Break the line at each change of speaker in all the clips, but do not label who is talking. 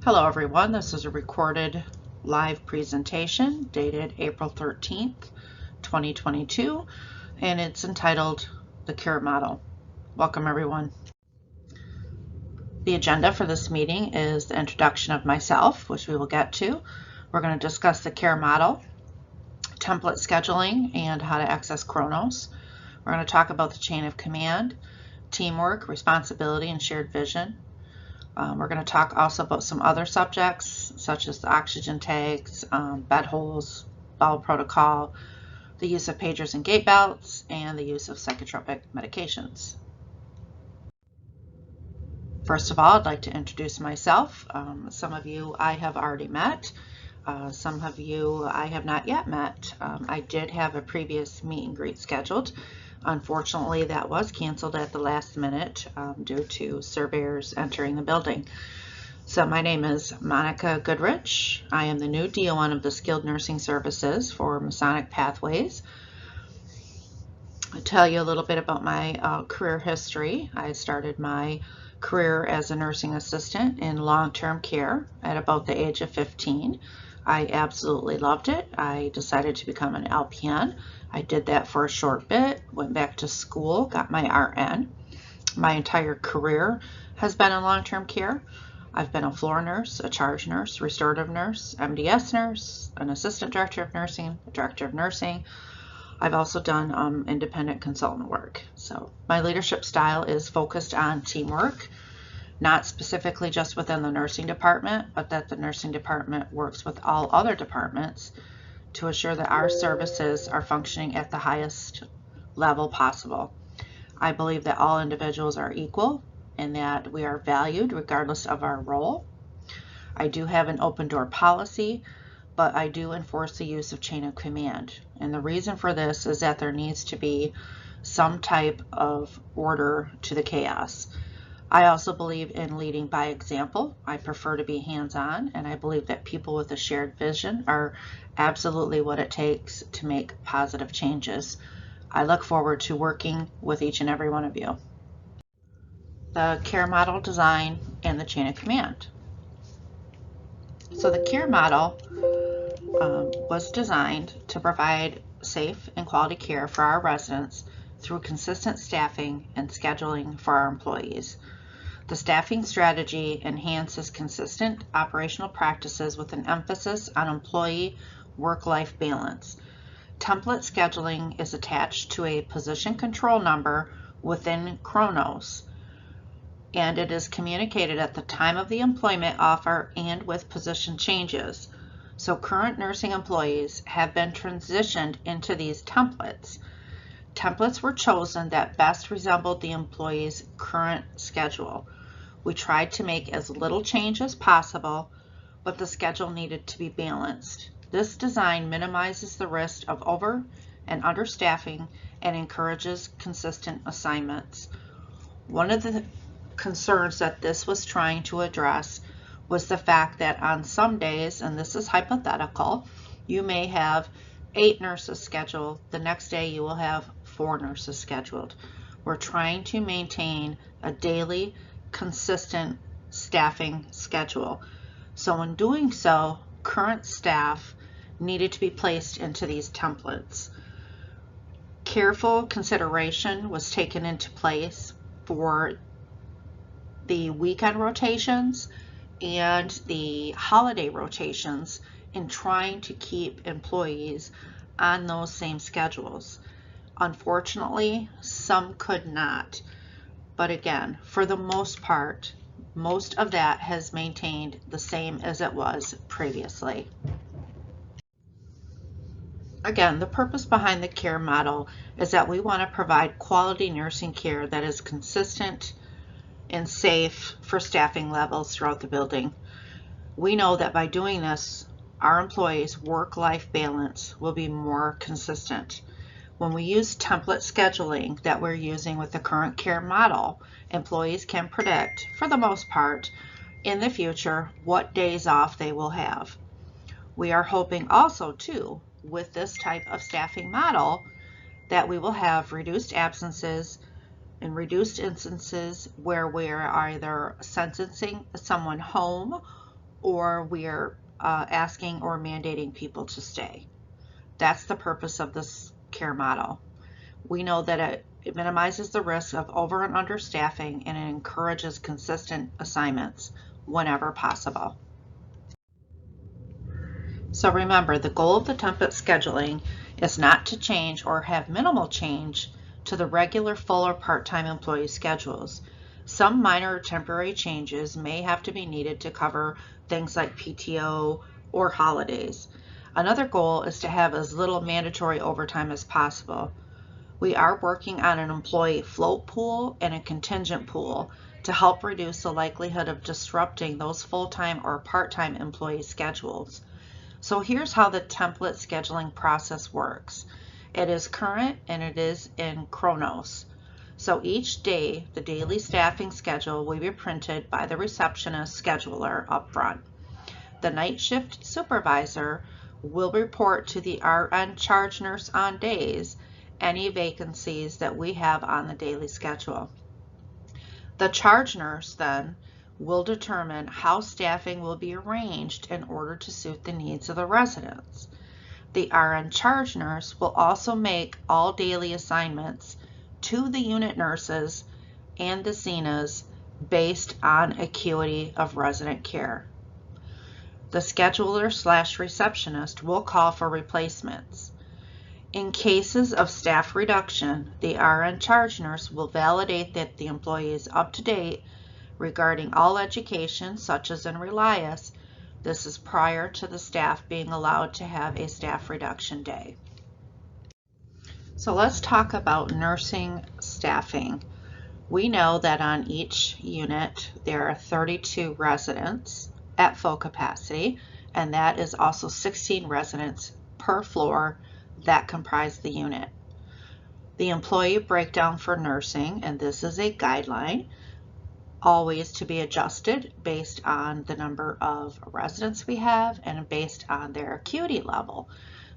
Hello everyone, this is a recorded live presentation dated April 13th, 2022, and it's entitled The Care Model. Welcome everyone. The agenda for this meeting is the introduction of myself, which we will get to. We're going to discuss the care model, template scheduling, and how to access Chronos. We're going to talk about the chain of command, teamwork, responsibility, and shared vision. We're going to talk also about some other subjects such as the oxygen tanks, bed holes, bowel protocol, the use of pagers and gait belts, and the use of psychotropic medications. First of all, I'd like to introduce myself. Some of you I have already met. Some of you I have not yet met. I did have a previous meet and greet scheduled. Unfortunately, that was canceled at the last minute due to surveyors entering the building. So my name is Monica Goodrich. I am the new DON of the Skilled Nursing Services for Masonic Pathways. I'll tell you a little bit about my career history. I started my career as a nursing assistant in long-term care at about the age of 15. I absolutely loved it. I decided to become an LPN. I did that for a short bit, went back to school, got my RN. My entire career has been in long-term care. I've been a floor nurse, a charge nurse, restorative nurse, MDS nurse, an assistant director of nursing, a director of nursing. I've also done independent consultant work. So my leadership style is focused on teamwork, not specifically just within the nursing department, but that the nursing department works with all other departments to assure that our services are functioning at the highest level possible. I believe that all individuals are equal and that we are valued regardless of our role. I do have an open door policy, but I do enforce the use of chain of command. And the reason for this is that there needs to be some type of order to the chaos. I also believe in leading by example. I prefer to be hands-on, and I believe that people with a shared vision are absolutely what it takes to make positive changes. I look forward to working with each and every one of you. The care model design and the chain of command. So the care model was designed to provide safe and quality care for our residents through consistent staffing and scheduling for our employees. The staffing strategy enhances consistent operational practices with an emphasis on employee work-life balance. Template scheduling is attached to a position control number within Chronos, and it is communicated at the time of the employment offer and with position changes. So current nursing employees have been transitioned into these templates. Templates were chosen that best resembled the employee's current schedule. We tried to make as little change as possible, but the schedule needed to be balanced. This design minimizes the risk of over and understaffing and encourages consistent assignments. One of the concerns that this was trying to address was the fact that on some days, and this is hypothetical, you may have 8 nurses scheduled. The next day you will have 4 nurses scheduled. We're trying to maintain a daily, consistent staffing schedule. So in doing so, current staff needed to be placed into these templates. Careful consideration was taken into place for the weekend rotations and the holiday rotations in trying to keep employees on those same schedules. Unfortunately, some could not. But again, for the most part, most of that has maintained the same as it was previously. Again, the purpose behind the care model is that we want to provide quality nursing care that is consistent and safe for staffing levels throughout the building. We know that by doing this, our employees' work-life balance will be more consistent. When we use template scheduling that we're using with the current care model, employees can predict, for the most part, in the future, what days off they will have. We are hoping also, too, with this type of staffing model, that we will have reduced absences and reduced instances where we're either sentencing someone home or we're asking or mandating people to stay. That's the purpose of this care model. We know that it minimizes the risk of over and understaffing, and it encourages consistent assignments whenever possible. So remember, the goal of the template scheduling is not to change or have minimal change to the regular full or part-time employee schedules. Some minor or temporary changes may have to be needed to cover things like PTO or holidays. Another goal is to have as little mandatory overtime as possible. We are working on an employee float pool and a contingent pool to help reduce the likelihood of disrupting those full-time or part-time employee schedules. So here's how the template scheduling process works. It is current and it is in Chronos. So each day, the daily staffing schedule will be printed by the receptionist scheduler up front. The night shift supervisor will report to the RN charge nurse on days any vacancies that we have on the daily schedule. The charge nurse then will determine how staffing will be arranged in order to suit the needs of the residents. The RN charge nurse will also make all daily assignments to the unit nurses and the CNAs based on acuity of resident care. The scheduler/receptionist will call for replacements. In cases of staff reduction, the RN charge nurse will validate that the employee is up to date regarding all education, such as in Relias. This is prior to the staff being allowed to have a staff reduction day. So let's talk about nursing staffing. We know that on each unit there are 32 residents at full capacity, and that is also 16 residents per floor that comprise the unit. The employee breakdown for nursing, and this is a guideline, always to be adjusted based on the number of residents we have and based on their acuity level.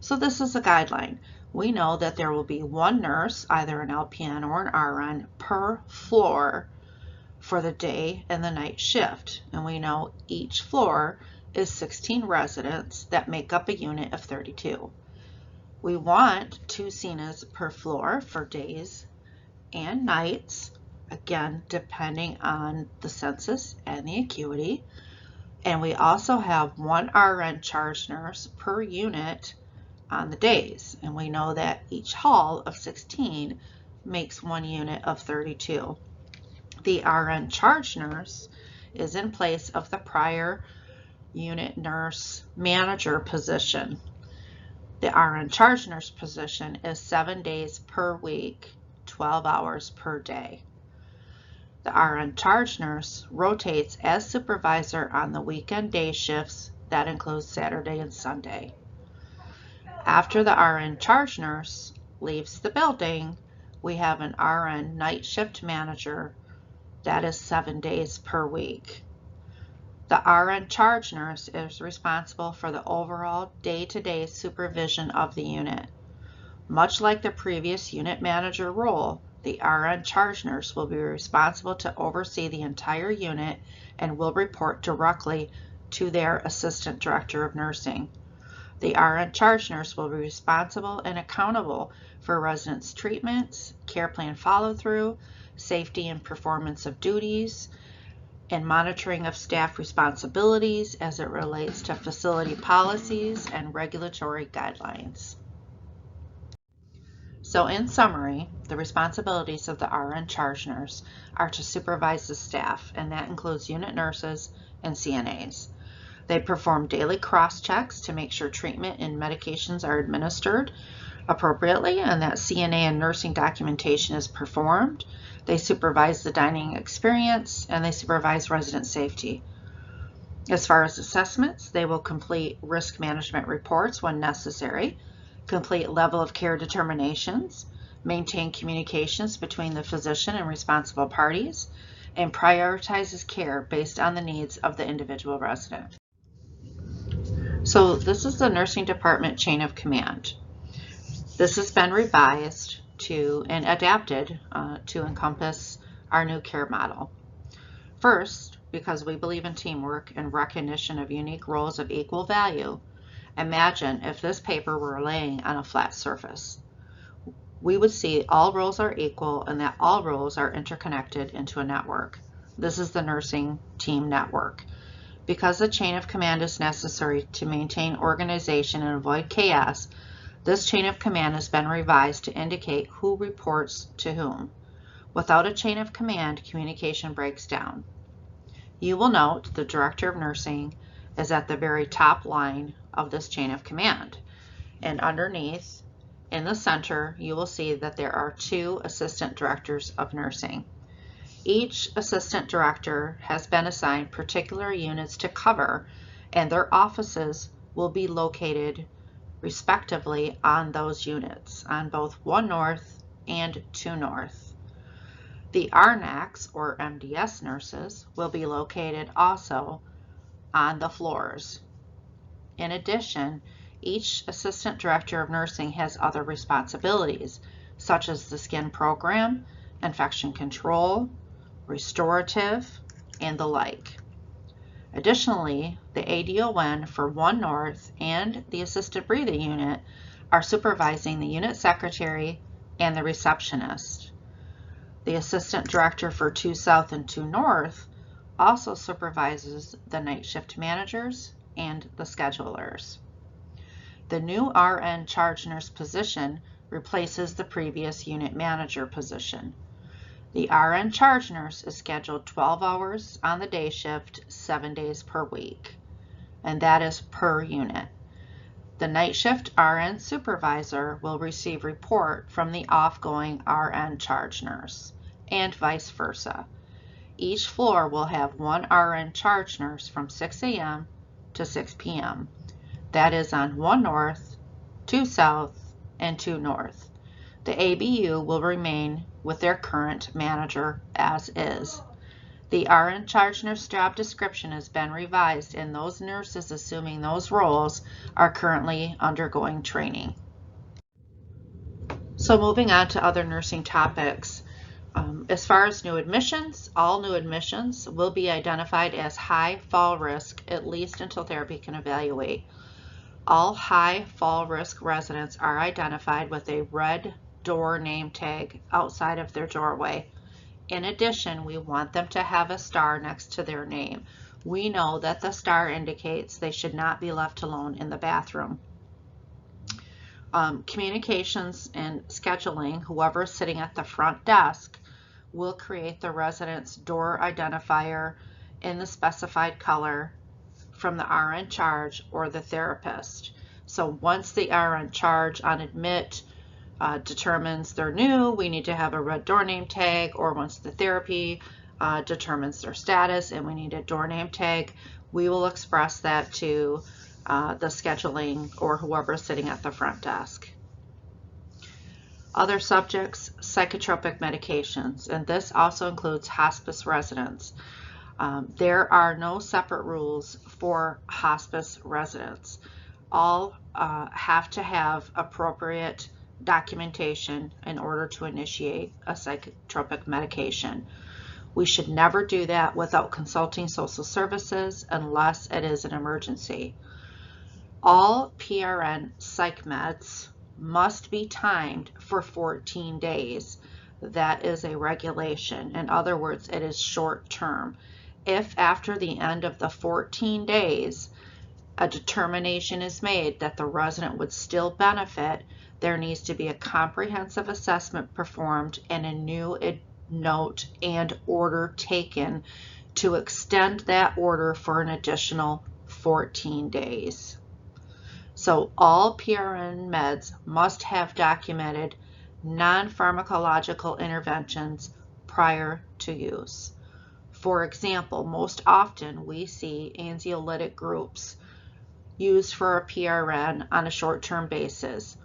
So this is a guideline. We know that there will be one nurse, either an LPN or an RN, per floor for the day and the night shift. And we know each floor is 16 residents that make up a unit of 32. We want 2 CNAs per floor for days and nights, again, depending on the census and the acuity. And we also have 1 RN charge nurse per unit on the days. And we know that each hall of 16 makes 1 unit of 32. The RN charge nurse is in place of the prior unit nurse manager position. The RN charge nurse position is 7 days per week, 12 hours per day. The RN charge nurse rotates as supervisor on the weekend day shifts. That includes Saturday and Sunday. After the RN charge nurse leaves the building, we have an RN night shift manager. That is 7 days per week. The RN charge nurse is responsible for the overall day-to-day supervision of the unit. Much like the previous unit manager role, the RN charge nurse will be responsible to oversee the entire unit and will report directly to their assistant director of nursing. The RN charge nurse will be responsible and accountable for residents' treatments, care plan follow-through, safety and performance of duties, and monitoring of staff responsibilities as it relates to facility policies and regulatory guidelines. So in summary, the responsibilities of the RN charge nurse are to supervise the staff, and that includes unit nurses and CNAs. They perform daily cross-checks to make sure treatment and medications are administered appropriately and that CNA and nursing documentation is performed. They supervise the dining experience and they supervise resident safety. As far as assessments, they will complete risk management reports when necessary, complete level of care determinations, maintain communications between the physician and responsible parties, and prioritizes care based on the needs of the individual resident. So this is the nursing department chain of command. This has been revised and adapted to encompass our new care model. First, because we believe in teamwork and recognition of unique roles of equal value, imagine if this paper were laying on a flat surface. We would see all roles are equal and that all roles are interconnected into a network. This is the nursing team network. Because the chain of command is necessary to maintain organization and avoid chaos, this chain of command has been revised to indicate who reports to whom. Without a chain of command, communication breaks down. You will note the director of nursing is at the very top line of this chain of command. And underneath, in the center, you will see that there are 2 assistant directors of nursing. Each assistant director has been assigned particular units to cover, and their offices will be located respectively on those units, on both 1 North and 2 North. The RNACs, or MDS nurses, will be located also on the floors. In addition, each assistant director of nursing has other responsibilities, such as the skin program, infection control, restorative, and the like. Additionally, the ADON for 1 North and the assisted breathing unit are supervising the unit secretary and the receptionist. The assistant director for 2 South and 2 North also supervises the night shift managers and the schedulers. The new RN charge nurse position replaces the previous unit manager position. The RN charge nurse is scheduled 12 hours on the day shift, 7 days per week, and that is per unit. The night shift RN supervisor will receive report from the off-going RN charge nurse, and vice versa. Each floor will have 1 RN charge nurse from 6 a.m. to 6 p.m. That is on 1 North, 2 South, and 2 North. The ABU will remain with their current manager as is. The RN charge nurse job description has been revised, and those nurses assuming those roles are currently undergoing training. So moving on to other nursing topics. As far as new admissions, all new admissions will be identified as high fall risk, at least until therapy can evaluate. All high fall risk residents are identified with a red door name tag outside of their doorway. In addition, we want them to have a star next to their name. We know that the star indicates they should not be left alone in the bathroom. Communications and scheduling, whoever is sitting at the front desk will create the resident's door identifier in the specified color from the RN charge or the therapist. So once the RN charge on admit determines they're new, we need to have a red door name tag, or once the therapy determines their status and we need a door name tag, we will express that to the scheduling or whoever is sitting at the front desk. Other subjects, psychotropic medications, and this also includes hospice residents. There are no separate rules for hospice residents. All have to have appropriate documentation in order to initiate a psychotropic medication. We should never do that without consulting social services unless it is an emergency. All PRN psych meds must be timed for 14 days. That is a regulation. In other words, it is short term. If after the end of the 14 days a determination is made that the resident would still benefit, there needs to be a comprehensive assessment performed and a new note and order taken to extend that order for an additional 14 days. So all PRN meds must have documented non-pharmacological interventions prior to use. For example, most often we see anxiolytic groups used for a PRN on a short-term basis.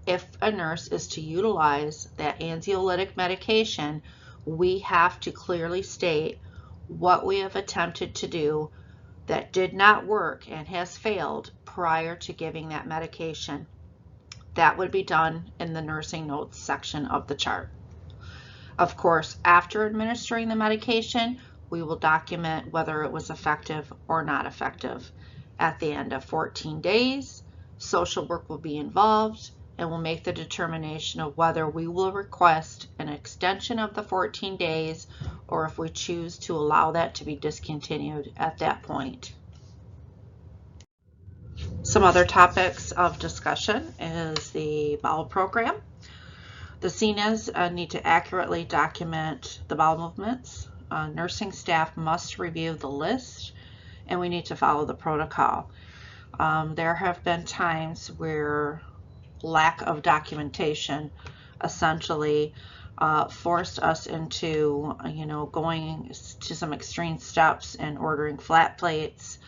If a nurse is to utilize that anxiolytic medication, we have to clearly state what we have attempted to do that did not work and has failed prior to giving that medication. That would be done in the nursing notes section of the chart. Of course, after administering the medication, We will document whether it was effective or not effective. At the end of 14 days, social work will be involved and will make the determination of whether we will request an extension of the 14 days or if we choose to allow that to be discontinued at that point. Some other topics of discussion is the bowel program. The CNAs need to accurately document the bowel movements. Nursing staff must review the list, and we need to follow the protocol. There have been times where lack of documentation essentially forced us into, going to some extreme steps and ordering flat plates,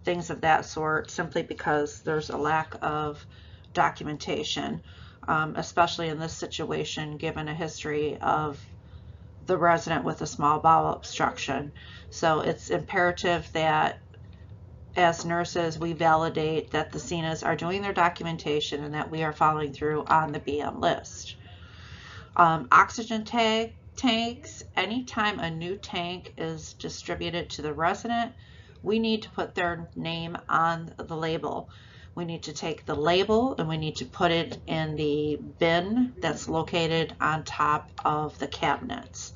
things of that sort, simply because there's a lack of documentation, especially in this situation, given a history of the resident with a small bowel obstruction. So it's imperative that as nurses, we validate that the CNAs are doing their documentation and that we are following through on the BM list. Oxygen tanks, anytime a new tank is distributed to the resident, we need to put their name on the label. We need to take the label and we need to put it in the bin that's located on top of the cabinets.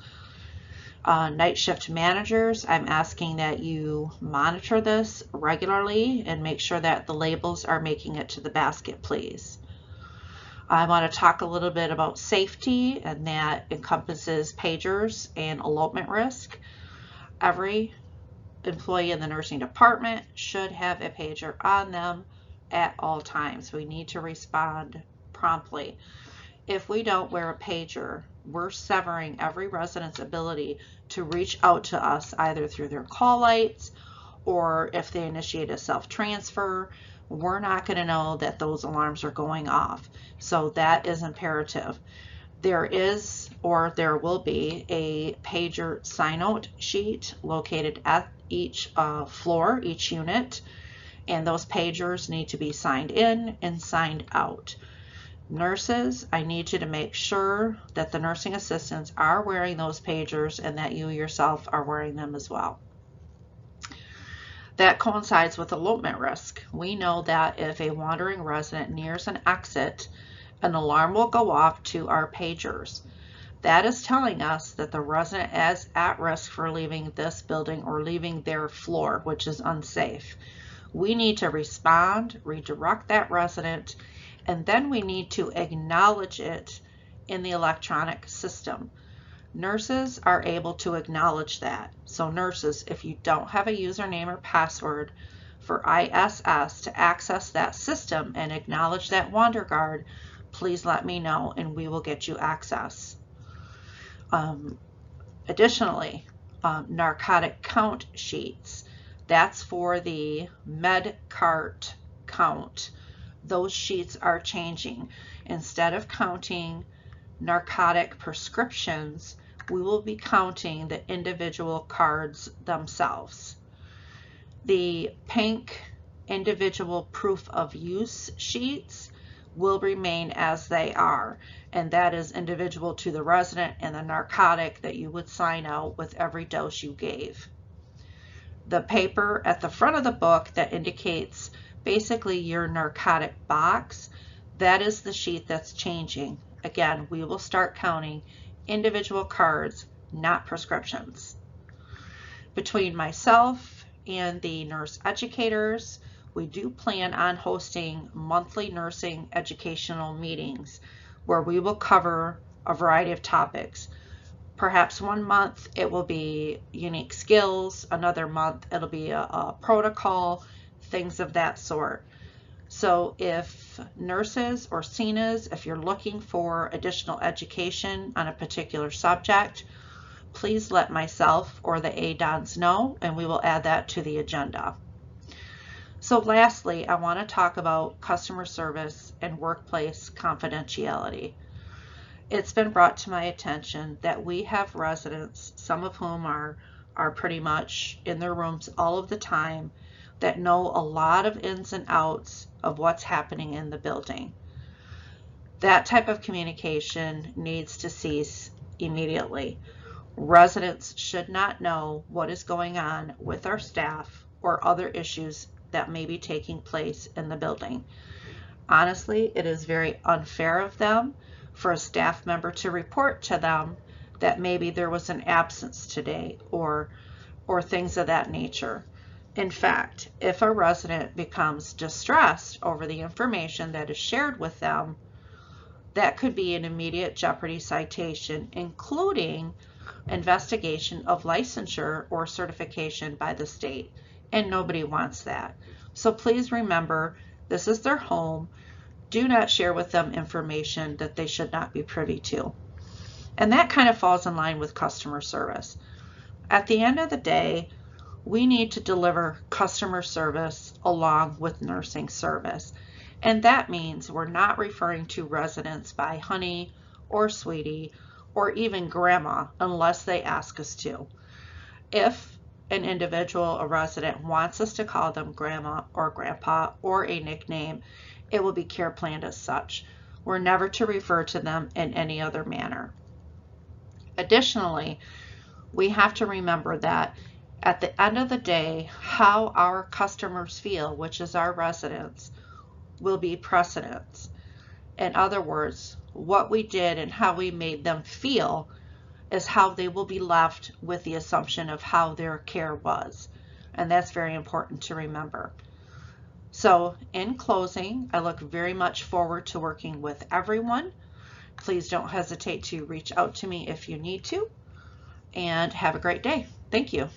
Night shift managers, I'm asking that you monitor this regularly and make sure that the labels are making it to the basket, please. I want to talk a little bit about safety, and that encompasses pagers and elopement risk. Every employee in the nursing department should have a pager on them at all times. We need to respond promptly. If we don't wear a pager, we're severing every resident's ability to reach out to us either through their call lights or if they initiate a self-transfer. We're not going to know that those alarms are going off. So that is imperative. There is, or there will be, a pager sign-out sheet located at each floor, each unit, and those pagers need to be signed in and signed out. Nurses, I need you to make sure that the nursing assistants are wearing those pagers and that you yourself are wearing them as well. That coincides with elopement risk. We know that if a wandering resident nears an exit, an alarm will go off to our pagers. That is telling us that the resident is at risk for leaving this building or leaving their floor, which is unsafe. We need to respond, redirect that resident, and then we need to acknowledge it in the electronic system. Nurses are able to acknowledge that. So nurses, if you don't have a username or password for ISS to access that system and acknowledge that wander guard, please let me know and we will get you access. Additionally, narcotic count sheets. That's for the med cart count. Those sheets are changing. Instead of counting narcotic prescriptions, we will be counting the individual cards themselves. The pink individual proof of use sheets will remain as they are, and that is individual to the resident and the narcotic that you would sign out with every dose you gave. The paper at the front of the book that indicates basically your narcotic box, that is the sheet that's changing. Again, we will start counting individual cards, not prescriptions. Between myself and the nurse educators, we do plan on hosting monthly nursing educational meetings where we will cover a variety of topics. Perhaps one month it will be unique skills, another month it'll be a protocol, things of that sort. So if nurses or CNAs, if you're looking for additional education on a particular subject, please let myself or the ADONs know and we will add that to the agenda. So lastly, I want to talk about customer service and workplace confidentiality. It's been brought to my attention that we have residents, some of whom are pretty much in their rooms all of the time, that know a lot of ins and outs of what's happening in the building. That type of communication needs to cease immediately. Residents should not know what is going on with our staff or other issues that may be taking place in the building. Honestly, it is very unfair of them for a staff member to report to them that maybe there was an absence today or things of that nature. In fact, if a resident becomes distressed over the information that is shared with them, that could be an immediate jeopardy citation, including investigation of licensure or certification by the state, and nobody wants that. So please remember, this is their home. Do not share with them information that they should not be privy to. And that kind of falls in line with customer service. At the end of the day, we need to deliver customer service along with nursing service. And that means we're not referring to residents by honey or sweetie or even grandma unless they ask us to. If an individual, a resident, wants us to call them grandma or grandpa or a nickname, it will be care planned as such. We're never to refer to them in any other manner. Additionally, we have to remember that at the end of the day, how our customers feel, which is our residents, will be precedence. In other words, what we did and how we made them feel is how they will be left with the assumption of how their care was. And that's very important to remember. So in closing, I look very much forward to working with everyone. Please don't hesitate to reach out to me if you need to. And have a great day. Thank you.